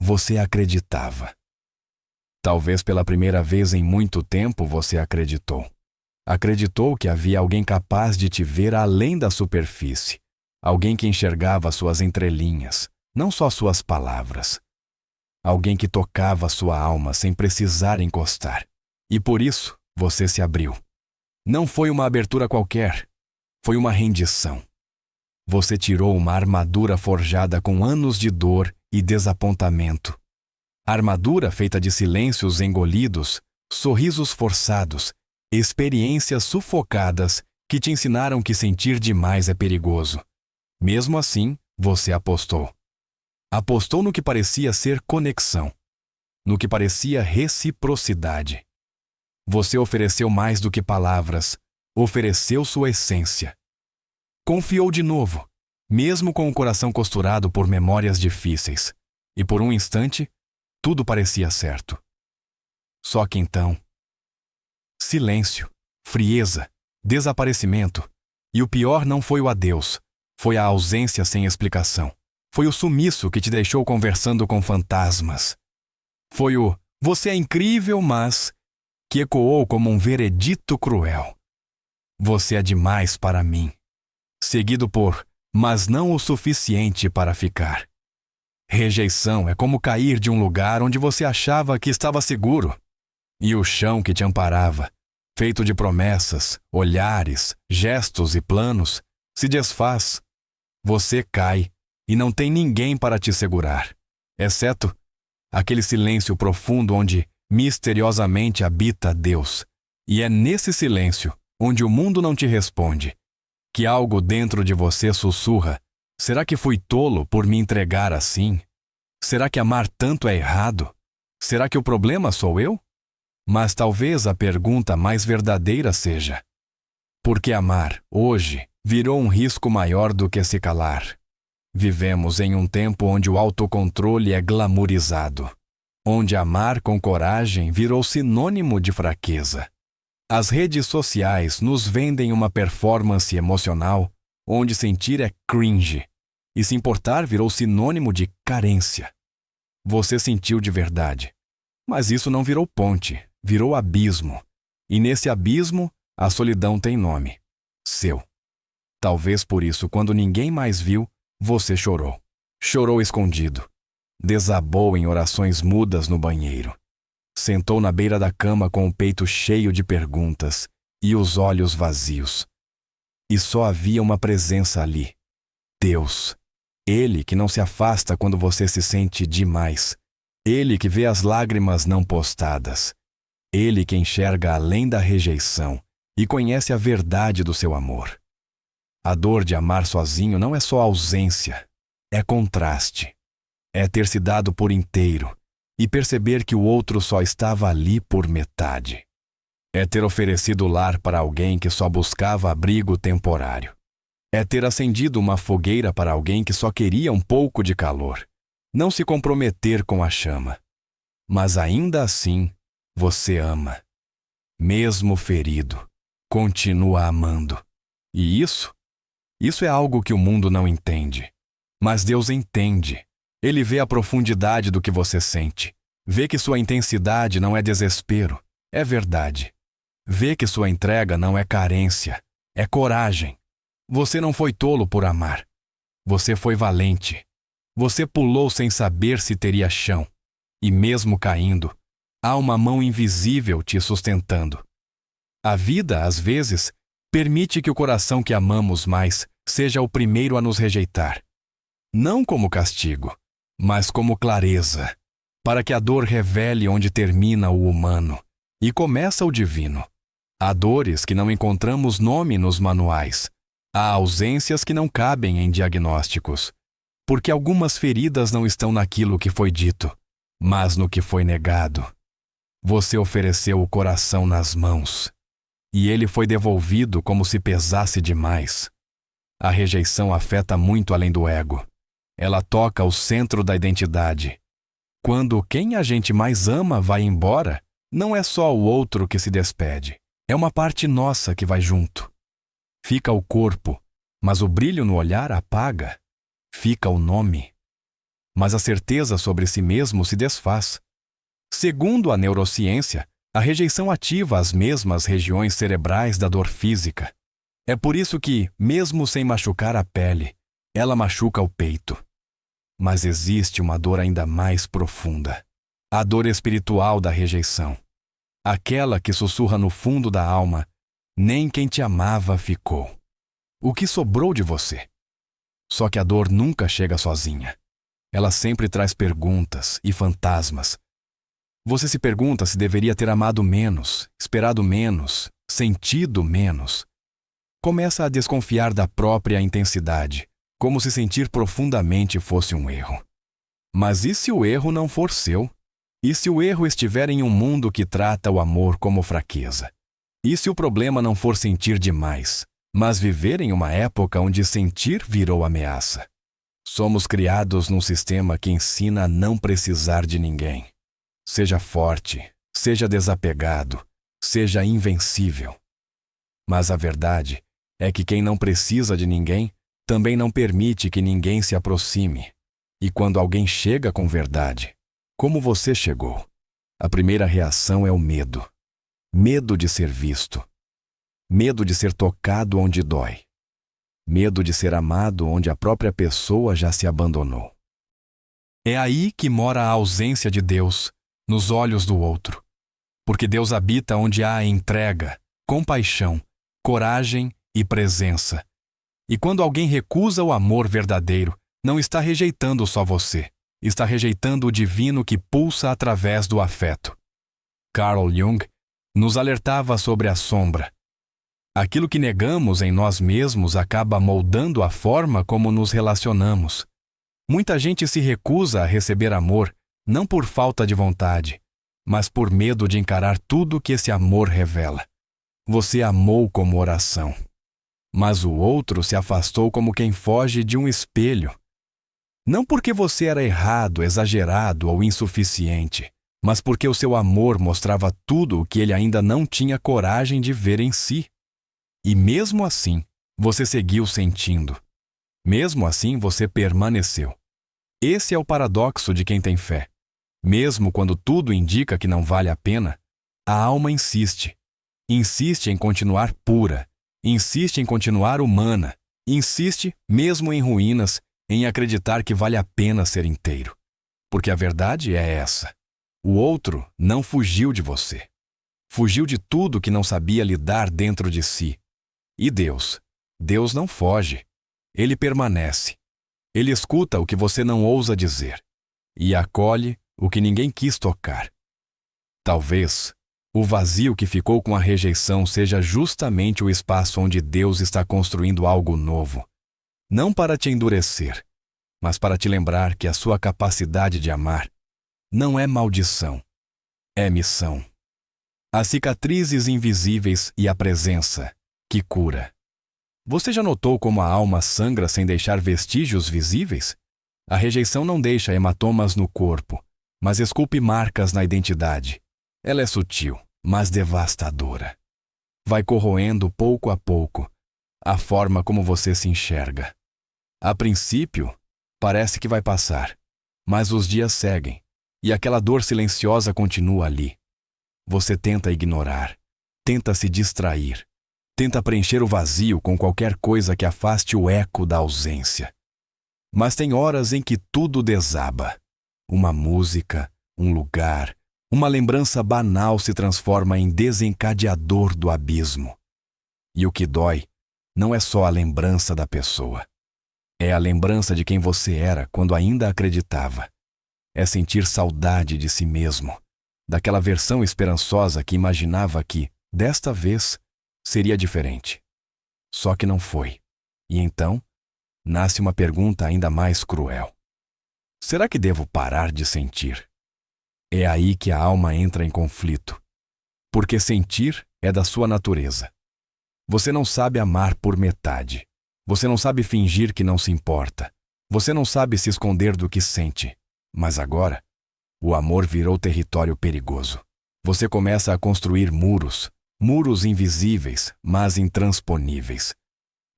você acreditava. Talvez pela primeira vez em muito tempo você acreditou. Acreditou que havia alguém capaz de te ver além da superfície. Alguém que enxergava suas entrelinhas, não só suas palavras. Alguém que tocava sua alma sem precisar encostar. E por isso, você se abriu. Não foi uma abertura qualquer, foi uma rendição. Você tirou uma armadura forjada com anos de dor e desapontamento. Armadura feita de silêncios engolidos, sorrisos forçados, experiências sufocadas que te ensinaram que sentir demais é perigoso. Mesmo assim, você apostou. Apostou no que parecia ser conexão, no que parecia reciprocidade. Você ofereceu mais do que palavras, ofereceu sua essência. Confiou de novo, mesmo com o coração costurado por memórias difíceis, e por um instante, tudo parecia certo. Só que então, silêncio, frieza, desaparecimento, e o pior não foi o adeus, foi a ausência sem explicação. Foi o sumiço que te deixou conversando com fantasmas. Foi o "você é incrível, mas" que ecoou como um veredito cruel. Você é demais para mim. Seguido por "mas não o suficiente para ficar". Rejeição é como cair de um lugar onde você achava que estava seguro. E o chão que te amparava, feito de promessas, olhares, gestos e planos, se desfaz. Você cai e não tem ninguém para te segurar, exceto aquele silêncio profundo onde misteriosamente habita Deus. E é nesse silêncio, onde o mundo não te responde, que algo dentro de você sussurra: será que fui tolo por me entregar assim? Será que amar tanto é errado? Será que o problema sou eu? Mas talvez a pergunta mais verdadeira seja: por que amar, hoje, virou um risco maior do que se calar? Vivemos em um tempo onde o autocontrole é glamourizado, onde amar com coragem virou sinônimo de fraqueza. As redes sociais nos vendem uma performance emocional onde sentir é cringe, e se importar virou sinônimo de carência. Você sentiu de verdade, mas isso não virou ponte, virou abismo. E nesse abismo, a solidão tem nome: seu. Talvez por isso, quando ninguém mais viu, você chorou. Chorou escondido. Desabou em orações mudas no banheiro. Sentou na beira da cama com o peito cheio de perguntas e os olhos vazios. E só havia uma presença ali: Deus. Ele que não se afasta quando você se sente demais. Ele que vê as lágrimas não postadas. Ele que enxerga além da rejeição e conhece a verdade do seu amor. A dor de amar sozinho não é só ausência, é contraste. É ter se dado por inteiro e perceber que o outro só estava ali por metade. É ter oferecido lar para alguém que só buscava abrigo temporário. É ter acendido uma fogueira para alguém que só queria um pouco de calor. Não se comprometer com a chama. Mas ainda assim, você ama. Mesmo ferido, continua amando. E isso é algo que o mundo não entende. Mas Deus entende. Ele vê a profundidade do que você sente. Vê que sua intensidade não é desespero, é verdade. Vê que sua entrega não é carência, é coragem. Você não foi tolo por amar. Você foi valente. Você pulou sem saber se teria chão. E mesmo caindo, há uma mão invisível te sustentando. A vida, às vezes, permite que o coração que amamos mais seja o primeiro a nos rejeitar. Não como castigo, mas como clareza, para que a dor revele onde termina o humano e começa o divino. Há dores que não encontramos nome nos manuais. Há ausências que não cabem em diagnósticos, porque algumas feridas não estão naquilo que foi dito, mas no que foi negado. Você ofereceu o coração nas mãos, e ele foi devolvido como se pesasse demais. A rejeição afeta muito além do ego. Ela toca o centro da identidade. Quando quem a gente mais ama vai embora, não é só o outro que se despede. É uma parte nossa que vai junto. Fica o corpo, mas o brilho no olhar apaga. Fica o nome. mas a certeza sobre si mesmo se desfaz. Segundo a neurociência, a rejeição ativa as mesmas regiões cerebrais da dor física. É por isso que, mesmo sem machucar a pele, ela machuca o peito. Mas existe uma dor ainda mais profunda, a dor espiritual da rejeição. Aquela que sussurra no fundo da alma: nem quem te amava ficou. O que sobrou de você? Só que a dor nunca chega sozinha. Ela sempre traz perguntas e fantasmas. Você se pergunta se deveria ter amado menos, esperado menos, sentido menos. Começa a desconfiar da própria intensidade, como se sentir profundamente fosse um erro. Mas e se o erro não for seu? E se o erro estiver em um mundo que trata o amor como fraqueza? E se o problema não for sentir demais, mas viver em uma época onde sentir virou ameaça? Somos criados num sistema que ensina a não precisar de ninguém. Seja forte, seja desapegado, seja invencível. Mas a verdade é que quem não precisa de ninguém também não permite que ninguém se aproxime. E quando alguém chega com verdade, como você chegou, a primeira reação é o medo. Medo de ser visto. Medo de ser tocado onde dói. Medo de ser amado onde a própria pessoa já se abandonou. É aí que mora a ausência de Deus, nos olhos do outro. Porque Deus habita onde há entrega, compaixão, coragem e presença. E quando alguém recusa o amor verdadeiro, não está rejeitando só você, está rejeitando o divino que pulsa através do afeto. Carl Jung nos alertava sobre a sombra. Aquilo que negamos em nós mesmos acaba moldando a forma como nos relacionamos. Muita gente se recusa a receber amor, não por falta de vontade, mas por medo de encarar tudo que esse amor revela. Você amou como oração, mas o outro se afastou como quem foge de um espelho. Não porque você era errado, exagerado ou insuficiente, mas porque o seu amor mostrava tudo o que ele ainda não tinha coragem de ver em si. E mesmo assim, você seguiu sentindo. Mesmo assim, você permaneceu. Esse é o paradoxo de quem tem fé. Mesmo quando tudo indica que não vale a pena, a alma insiste. Insiste em continuar pura. Insiste em continuar humana. Insiste, mesmo em ruínas, em acreditar que vale a pena ser inteiro. Porque a verdade é essa. O outro não fugiu de você. Fugiu de tudo que não sabia lidar dentro de si. E Deus? Deus não foge. Ele permanece. Ele escuta o que você não ousa dizer. E acolhe o que ninguém quis tocar. Talvez o vazio que ficou com a rejeição seja justamente o espaço onde Deus está construindo algo novo. Não para te endurecer, mas para te lembrar que a sua capacidade de amar não é maldição, é missão. As cicatrizes invisíveis e a presença que cura. Você já notou como a alma sangra sem deixar vestígios visíveis? A rejeição não deixa hematomas no corpo, mas esculpe marcas na identidade. Ela é sutil, mas devastadora. Vai corroendo pouco a pouco a forma como você se enxerga. A princípio, parece que vai passar, mas os dias seguem e aquela dor silenciosa continua ali. Você tenta ignorar, tenta se distrair, tenta preencher o vazio com qualquer coisa que afaste o eco da ausência. Mas tem horas em que tudo desaba. Uma música, um lugar, uma lembrança banal se transforma em desencadeador do abismo. E o que dói não é só a lembrança da pessoa. É a lembrança de quem você era quando ainda acreditava. É sentir saudade de si mesmo, daquela versão esperançosa que imaginava que, desta vez, seria diferente. Só que não foi. E então, nasce uma pergunta ainda mais cruel. Será que devo parar de sentir? É aí que a alma entra em conflito. Porque sentir é da sua natureza. Você não sabe amar por metade. Você não sabe fingir que não se importa. Você não sabe se esconder do que sente. Mas agora, o amor virou território perigoso. Você começa a construir muros, muros invisíveis, mas intransponíveis.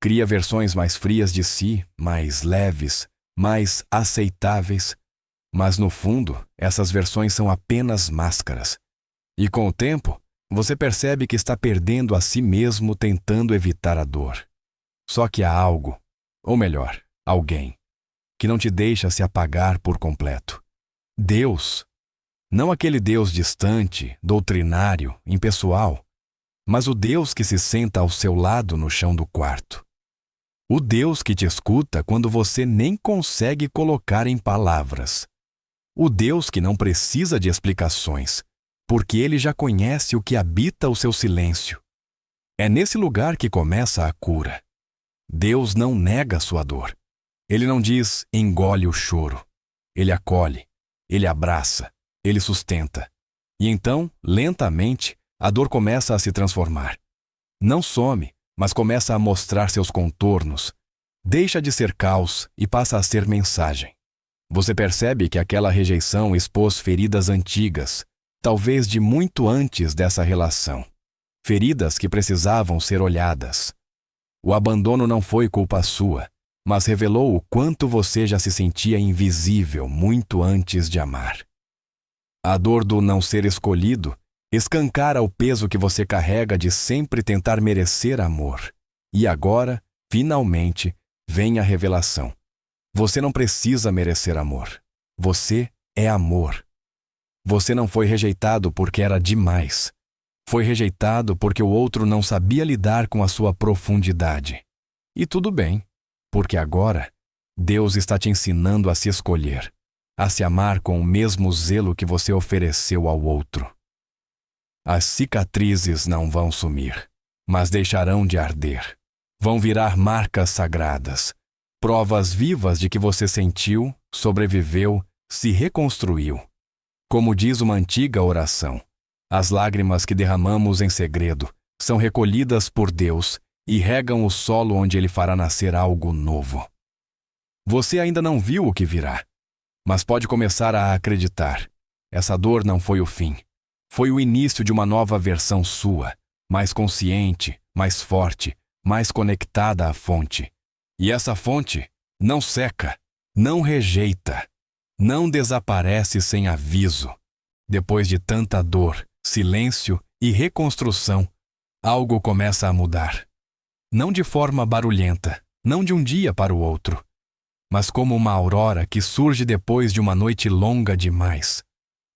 Cria versões mais frias de si, mais leves, mais aceitáveis, Mas no fundo, essas versões são apenas máscaras. E com o tempo, você percebe que está perdendo a si mesmo tentando evitar a dor. Só que há algo, ou melhor, alguém, que não te deixa se apagar por completo. Deus. Não aquele Deus distante, doutrinário, impessoal, mas o Deus que se senta ao seu lado no chão do quarto. O Deus que te escuta quando você nem consegue colocar em palavras. O Deus que não precisa de explicações, porque ele já conhece o que habita o seu silêncio. É nesse lugar que começa a cura. Deus não nega sua dor. Ele não diz, engole o choro. Ele acolhe, ele abraça, ele sustenta. E então, lentamente, a dor começa a se transformar. Não some, mas começa a mostrar seus contornos. Deixa de ser caos e passa a ser mensagem. Você percebe que aquela rejeição expôs feridas antigas, talvez de muito antes dessa relação. Feridas que precisavam ser olhadas. O abandono não foi culpa sua, mas revelou o quanto você já se sentia invisível muito antes de amar. A dor do não ser escolhido escancara o peso que você carrega de sempre tentar merecer amor. E agora, finalmente, vem a revelação. Você não precisa merecer amor. Você é amor. Você não foi rejeitado porque era demais. Foi rejeitado porque o outro não sabia lidar com a sua profundidade. E tudo bem, porque agora Deus está te ensinando a se escolher, a se amar com o mesmo zelo que você ofereceu ao outro. As cicatrizes não vão sumir, mas deixarão de arder. Vão virar marcas sagradas, provas vivas de que você sentiu, sobreviveu, se reconstruiu. Como diz uma antiga oração, as lágrimas que derramamos em segredo são recolhidas por Deus e regam o solo onde Ele fará nascer algo novo. Você ainda não viu o que virá, mas pode começar a acreditar. Essa dor não foi o fim. Foi o início de uma nova versão sua, mais consciente, mais forte, mais conectada à fonte. E essa fonte não seca, não rejeita, não desaparece sem aviso. Depois de tanta dor, silêncio e reconstrução, algo começa a mudar. Não de forma barulhenta, não de um dia para o outro, mas como uma aurora que surge depois de uma noite longa demais.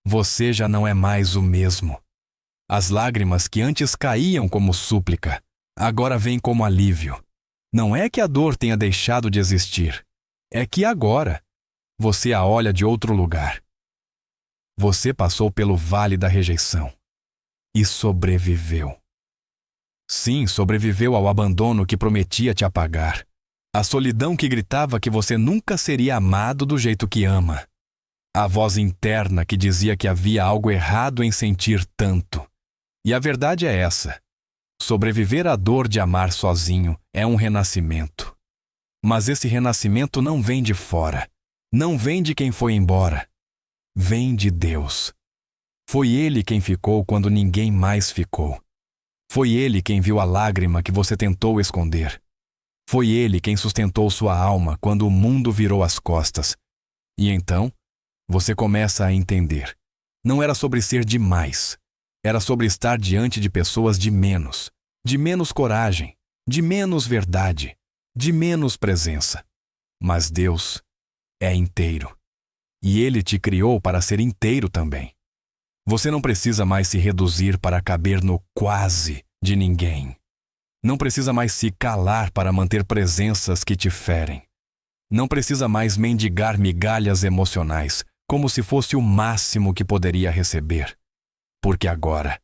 Você já não é mais o mesmo. As lágrimas que antes caíam como súplica, agora vêm como alívio. Não é que a dor tenha deixado de existir, é que agora você a olha de outro lugar. Você passou pelo vale da rejeição e sobreviveu. Sim, sobreviveu ao abandono que prometia te apagar, à solidão que gritava que você nunca seria amado do jeito que ama, a voz interna que dizia que havia algo errado em sentir tanto. E a verdade é essa: sobreviver à dor de amar sozinho é um renascimento. Mas esse renascimento não vem de fora, não vem de quem foi embora. Vem de Deus. Foi Ele quem ficou quando ninguém mais ficou. Foi Ele quem viu a lágrima que você tentou esconder. Foi Ele quem sustentou sua alma quando o mundo virou as costas. E então, você começa a entender. Não era sobre ser demais. Era sobre estar diante de pessoas de menos coragem, de menos verdade, de menos presença. Mas Deus é inteiro. E Ele te criou para ser inteiro também. Você não precisa mais se reduzir para caber no quase de ninguém. Não precisa mais se calar para manter presenças que te ferem. Não precisa mais mendigar migalhas emocionais, como se fosse o máximo que poderia receber. Porque agora,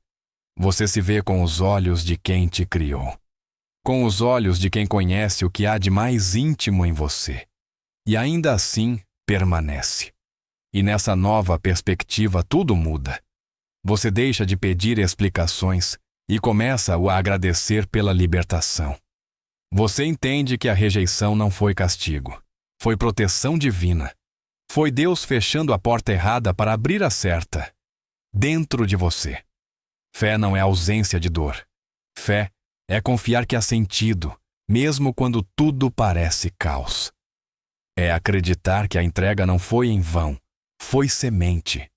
você se vê com os olhos de quem te criou. Com os olhos de quem conhece o que há de mais íntimo em você. E ainda assim, permanece. E nessa nova perspectiva tudo muda. Você deixa de pedir explicações e começa a agradecer pela libertação. Você entende que a rejeição não foi castigo. Foi proteção divina. Foi Deus fechando a porta errada para abrir a certa. Dentro de você. Fé não é ausência de dor. Fé é confiar que há sentido, mesmo quando tudo parece caos. É acreditar que a entrega não foi em vão. foi semente.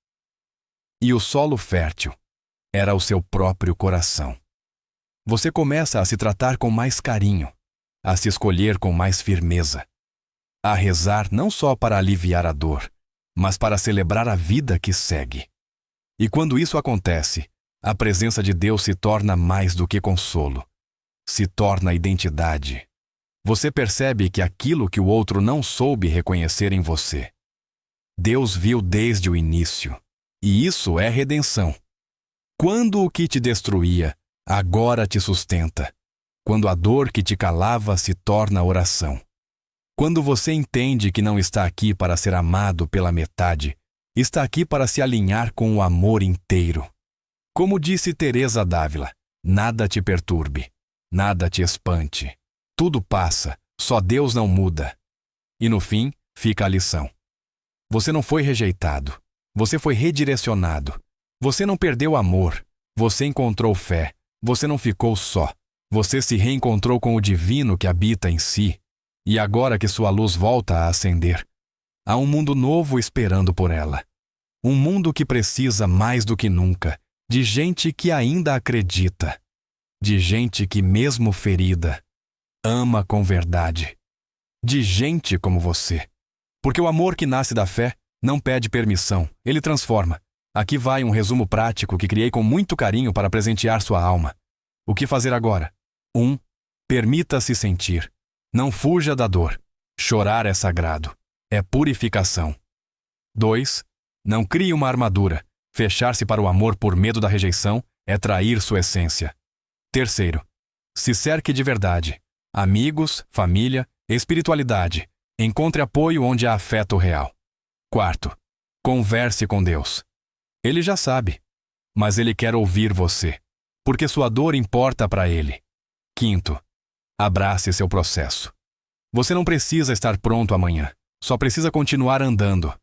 E o solo fértil era o seu próprio coração. Você começa a se tratar com mais carinho, a se escolher com mais firmeza, a rezar não só para aliviar a dor, mas para celebrar a vida que segue. E quando isso acontece, a presença de Deus se torna mais do que consolo, se torna identidade. Você percebe que aquilo que o outro não soube reconhecer em você, Deus viu desde o início, e isso é redenção. Quando o que te destruía, agora te sustenta. Quando a dor que te calava se torna oração. Quando você entende que não está aqui para ser amado pela metade, está aqui para se alinhar com o amor inteiro. Como disse Teresa d'Ávila, nada te perturbe, nada te espante. Tudo passa, só Deus não muda. E no fim, fica a lição. Você não foi rejeitado, você foi redirecionado. Você não perdeu amor, você encontrou fé, você não ficou só. Você se reencontrou com o divino que habita em si. E agora que sua luz volta a acender, há um mundo novo esperando por ela. Um mundo que precisa mais do que nunca de gente que ainda acredita, de gente que, mesmo ferida, ama com verdade, de gente como você. Porque o amor que nasce da fé não pede permissão, ele transforma. Aqui vai um resumo prático que criei com muito carinho para presentear sua alma. O que fazer agora? 1. Permita-se sentir. Não fuja da dor. Chorar é sagrado. É purificação. 2. Não crie uma armadura. Fechar-se para o amor por medo da rejeição é trair sua essência. 3. Se cerque de verdade. Amigos, família, espiritualidade. Encontre apoio onde há afeto real. 4. Converse com Deus. Ele já sabe, mas ele quer ouvir você, porque sua dor importa para ele. 5. Abrace seu processo. Você não precisa estar pronto amanhã, só precisa continuar andando.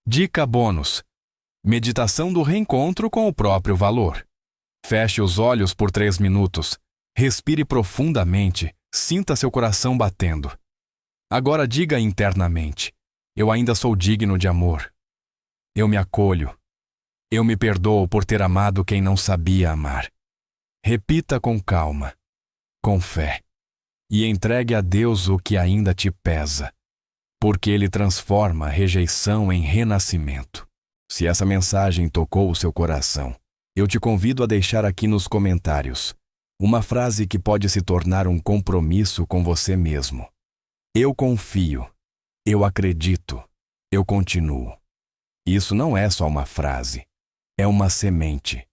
Dica bônus: meditação do reencontro com o próprio valor. Feche os olhos por 3 minutos, respire profundamente, sinta seu coração batendo. Agora diga internamente: eu ainda sou digno de amor. Eu me acolho. Eu me perdoo por ter amado quem não sabia amar. Repita com calma, com fé, e entregue a Deus o que ainda te pesa, porque Ele transforma a rejeição em renascimento. Se essa mensagem tocou o seu coração, eu te convido a deixar aqui nos comentários uma frase que pode se tornar um compromisso com você mesmo. Eu confio, eu acredito, eu continuo. Isso não é só uma frase, é uma semente.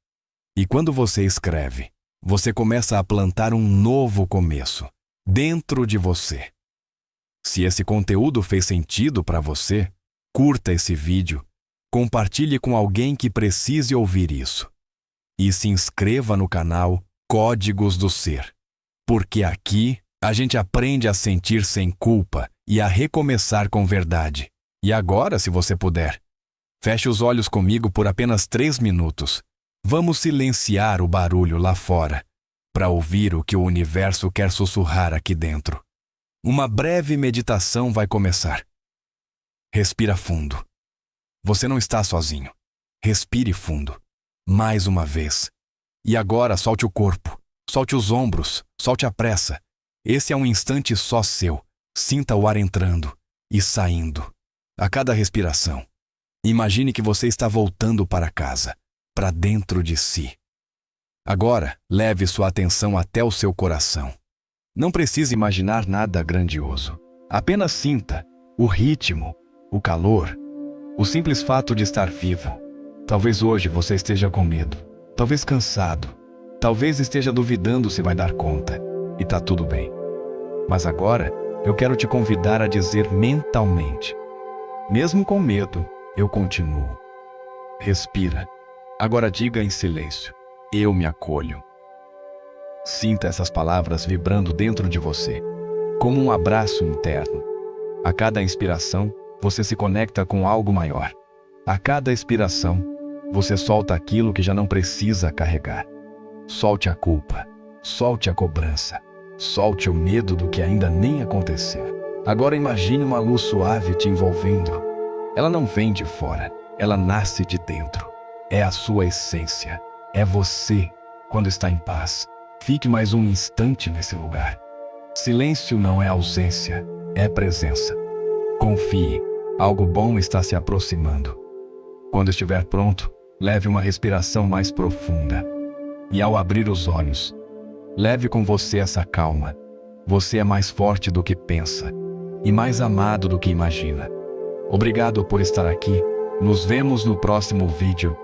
E quando você escreve, você começa a plantar um novo começo dentro de você. Se esse conteúdo fez sentido para você, curta esse vídeo, compartilhe com alguém que precise ouvir isso. E se inscreva no canal Códigos do Ser, porque aqui a gente aprende a sentir sem culpa e a recomeçar com verdade. E agora, se você puder, feche os olhos comigo por apenas 3 minutos. Vamos silenciar o barulho lá fora, para ouvir o que o universo quer sussurrar aqui dentro. Uma breve meditação vai começar. Respira fundo. Você não está sozinho. Respire fundo. Mais uma vez. E agora solte o corpo, solte os ombros, solte a pressa. Esse é um instante só seu. Sinta o ar entrando e saindo. A cada respiração, imagine que você está voltando para casa, para dentro de si. Agora, leve sua atenção até o seu coração. Não precisa imaginar nada grandioso. Apenas sinta o ritmo, o calor, o simples fato de estar vivo. Talvez hoje você esteja com medo, talvez cansado, talvez esteja duvidando se vai dar conta. E tá tudo bem. Mas agora, eu quero te convidar a dizer mentalmente: mesmo com medo, eu continuo. Respira. Agora diga em silêncio: eu me acolho. Sinta essas palavras vibrando dentro de você, como um abraço interno. A cada inspiração, você se conecta com algo maior. A cada expiração, você solta aquilo que já não precisa carregar. Solte a culpa, solte a cobrança, solte o medo do que ainda nem aconteceu. Agora imagine uma luz suave te envolvendo. Ela não vem de fora, Ela nasce de dentro. É a sua essência. É você quando está em paz. Fique mais um instante nesse lugar. Silêncio não é ausência, é presença. Confie, algo bom está se aproximando. Quando estiver pronto, leve uma respiração mais profunda. E ao abrir os olhos, leve com você essa calma. Você é mais forte do que pensa e mais amado do que imagina. Obrigado por estar aqui. Nos vemos no próximo vídeo.